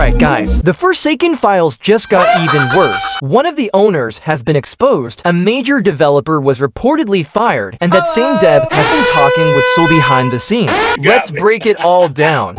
Alright guys, the Forsaken files just got even worse. One of the owners has been exposed, a major developer was reportedly fired, and that same dev has been talking with Soul behind the scenes. Let's break it all down.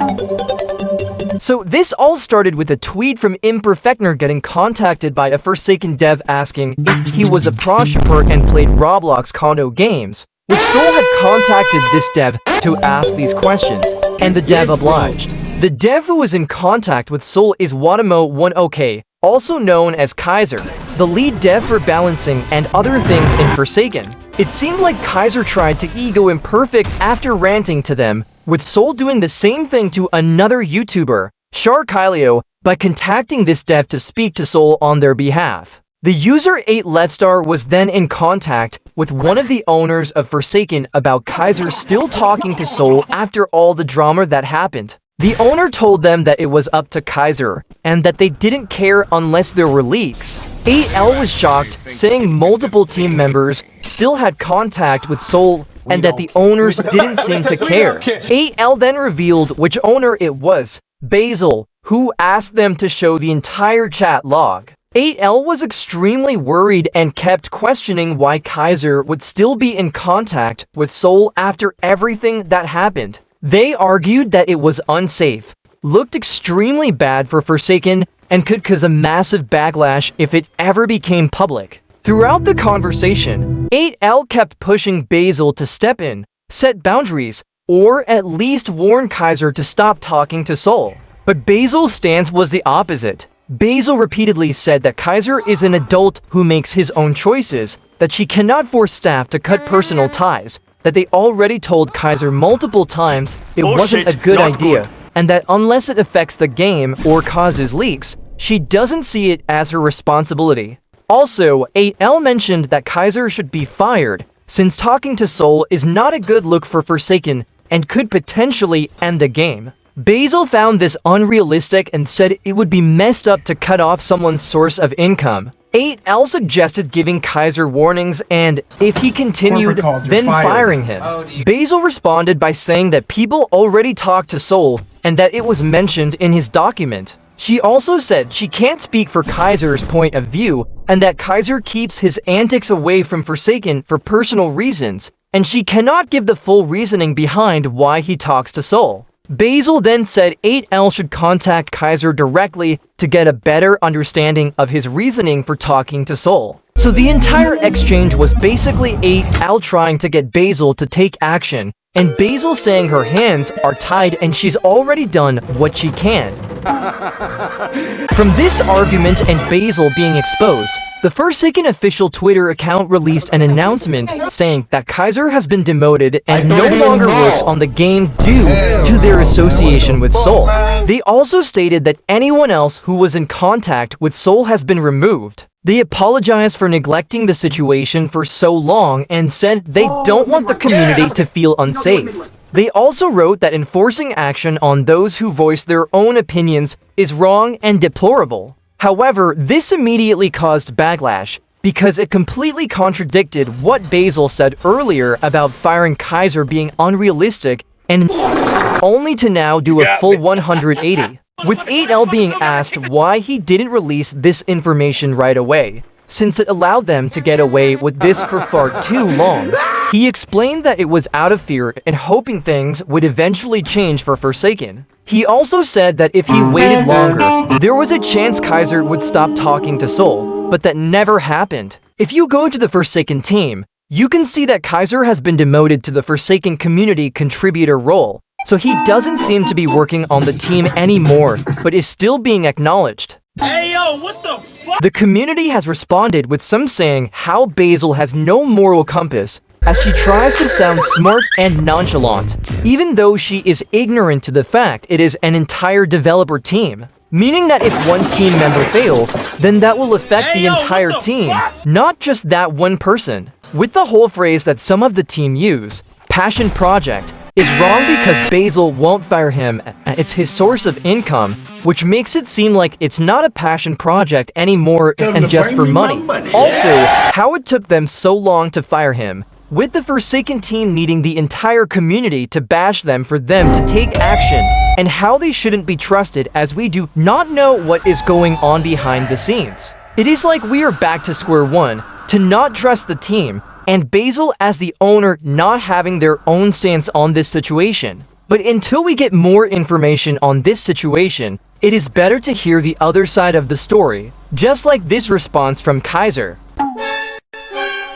So this all started with a tweet from Imperfectner getting contacted by a Forsaken dev asking if he was a pro shipper and played Roblox condo games, which Soul had contacted this dev to ask these questions, and the dev obliged. The dev who was in contact with Soul is Watamo1OK, also known as Kaiser, the lead dev for balancing and other things in Forsaken. It seemed like Kaiser tried to ego Imperfect after ranting to them, with Soul doing the same thing to another YouTuber, Sharkylio, by contacting this dev to speak to Soul on their behalf. The user 8LeftStar was then in contact with one of the owners of Forsaken about Kaiser still talking to Soul after all the drama that happened. The owner told them that it was up to Kaiser, and that they didn't care unless there were leaks. 8L was shocked, saying multiple team members still had contact with Soul, and that the owners didn't seem to care. 8L then revealed which owner it was, Basil, who asked them to show the entire chat log. 8L was extremely worried and kept questioning why Kaiser would still be in contact with Soul after everything that happened. They argued that it was unsafe, looked extremely bad for Forsaken, and could cause a massive backlash if it ever became public. Throughout the conversation, 8L kept pushing Basil to step in, set boundaries, or at least warn Kaiser to stop talking to Soul. But Basil's stance was the opposite. Basil repeatedly said that Kaiser is an adult who makes his own choices, that she cannot force staff to cut personal ties, that they already told Kaiser multiple times it wasn't a good idea, and that unless it affects the game or causes leaks, she doesn't see it as her responsibility. Also, 8L mentioned that Kaiser should be fired, since talking to Soul is not a good look for Forsaken and could potentially end the game. Basil found this unrealistic and said it would be messed up to cut off someone's source of income. 8L suggested giving Kaiser warnings and, if he continued, then firing him. Basil responded by saying that people already talked to Soul and that it was mentioned in his document. She also said she can't speak for Kaiser's point of view and that Kaiser keeps his antics away from Forsaken for personal reasons, and she cannot give the full reasoning behind why he talks to Soul. Basil then said 8L should contact Kaiser directly to get a better understanding of his reasoning for talking to Soul. So the entire exchange was basically 8L trying to get Basil to take action, and Basil saying her hands are tied and she's already done what she can. From this argument and Basil being exposed, the Forsaken official Twitter account released an announcement saying that Kaiser has been demoted and no longer works on the game due to their association with Soul. They also stated that anyone else who was in contact with Soul has been removed. They apologized for neglecting the situation for so long and said they don't want the community to feel unsafe. They also wrote that enforcing action on those who voice their own opinions is wrong and deplorable. However, this immediately caused backlash because it completely contradicted what Basil said earlier about firing Kaiser being unrealistic and only to now do a full 180. With 8L being asked why he didn't release this information right away, since it allowed them to get away with this for far too long. He explained that it was out of fear and hoping things would eventually change for Forsaken. He also said that if he waited longer, there was a chance Kaiser would stop talking to Soul, but that never happened. If you go to the Forsaken team, you can see that Kaiser has been demoted to the Forsaken community contributor role, so he doesn't seem to be working on the team anymore, but is still being acknowledged. Hey yo, what the fuck? The community has responded with some saying how Basil has no moral compass, as she tries to sound smart and nonchalant, even though she is ignorant to the fact it is an entire developer team. Meaning that if one team member fails, then that will affect the entire team, not just that one person. With the whole phrase that some of the team use, passion project, is wrong because Basil won't fire him, it's his source of income, which makes it seem like it's not a passion project anymore and just for money. Also, how it took them so long to fire him, with the Forsaken team needing the entire community to bash them for them to take action, and how they shouldn't be trusted as we do not know what is going on behind the scenes. It is like we are back to square one, to not trust the team, and Basil as the owner not having their own stance on this situation. But until we get more information on this situation, it is better to hear the other side of the story, just like this response from Kaiser.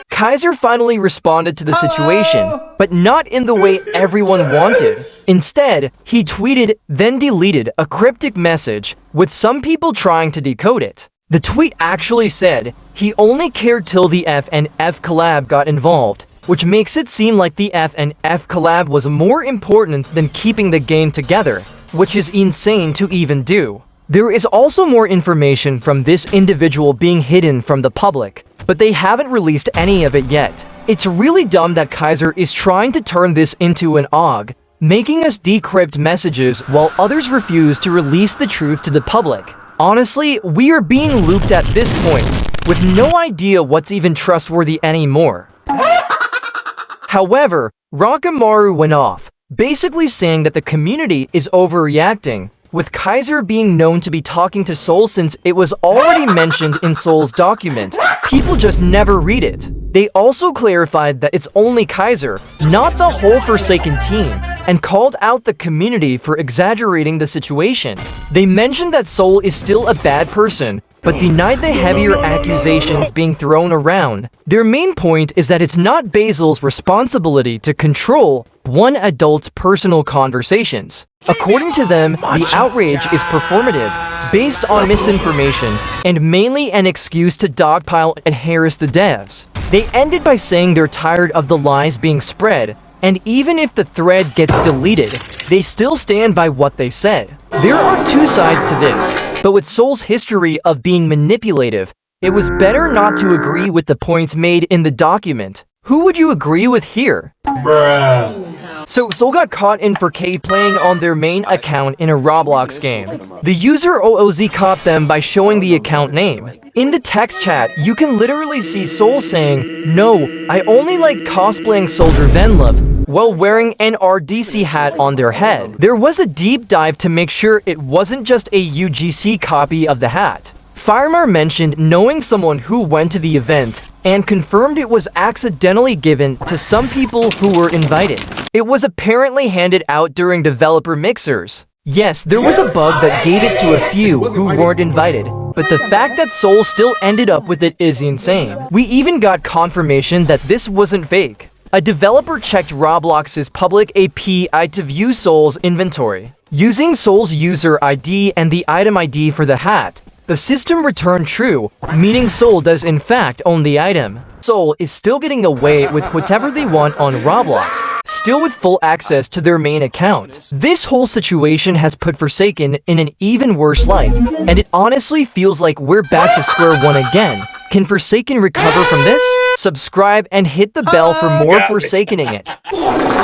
Kaiser finally responded to the situation, but not in the way everyone wanted. Instead, he tweeted, then deleted a cryptic message, with some people trying to decode it. The tweet actually said, he only cared till the F and F collab got involved, which makes it seem like the F and F collab was more important than keeping the game together, which is insane to even do. There is also more information from this individual being hidden from the public, but they haven't released any of it yet. It's really dumb that Kaiser is trying to turn this into an AUG, making us decrypt messages while others refuse to release the truth to the public. Honestly, we are being looped at this point, with no idea what's even trustworthy anymore. However, Rakamaru went off, basically saying that the community is overreacting, with Kaiser being known to be talking to Soul since it was already mentioned in Soul's document. People just never read it. They also clarified that it's only Kaiser, not the whole Forsaken team, and called out the community for exaggerating the situation. They mentioned that Soul is still a bad person, but denied the heavier accusations being thrown around. Their main point is that it's not Basil's responsibility to control one adult's personal conversations. According to them, the outrage is performative, based on misinformation, and mainly an excuse to dogpile and harass the devs. They ended by saying they're tired of the lies being spread, and even if the thread gets deleted, they still stand by what they said. There are two sides to this, but with Soul's history of being manipulative, it was better not to agree with the points made in the document. Who would you agree with here? So Soul got caught in 4K playing on their main account in a Roblox game. The user OOZ caught them by showing the account name. In the text chat, you can literally see Soul saying, "No, I only like cosplaying Soldier Venlove," while wearing an RDC hat on their head. There was a deep dive to make sure it wasn't just a UGC copy of the hat. Firemar mentioned knowing someone who went to the event and confirmed it was accidentally given to some people who were invited. It was apparently handed out during developer mixers. Yes, there was a bug that gave it to a few who weren't invited, but the fact that Soul still ended up with it is insane. We even got confirmation that this wasn't fake. A developer checked Roblox's public API to view Soul's inventory. Using Soul's user ID and the item ID for the hat, the system returned true, meaning Soul does in fact own the item. Soul is still getting away with whatever they want on Roblox, still with full access to their main account. This whole situation has put Forsaken in an even worse light, and it honestly feels like we're back to square one again. Can Forsaken recover from this? Subscribe and hit the bell for more Forsakening it.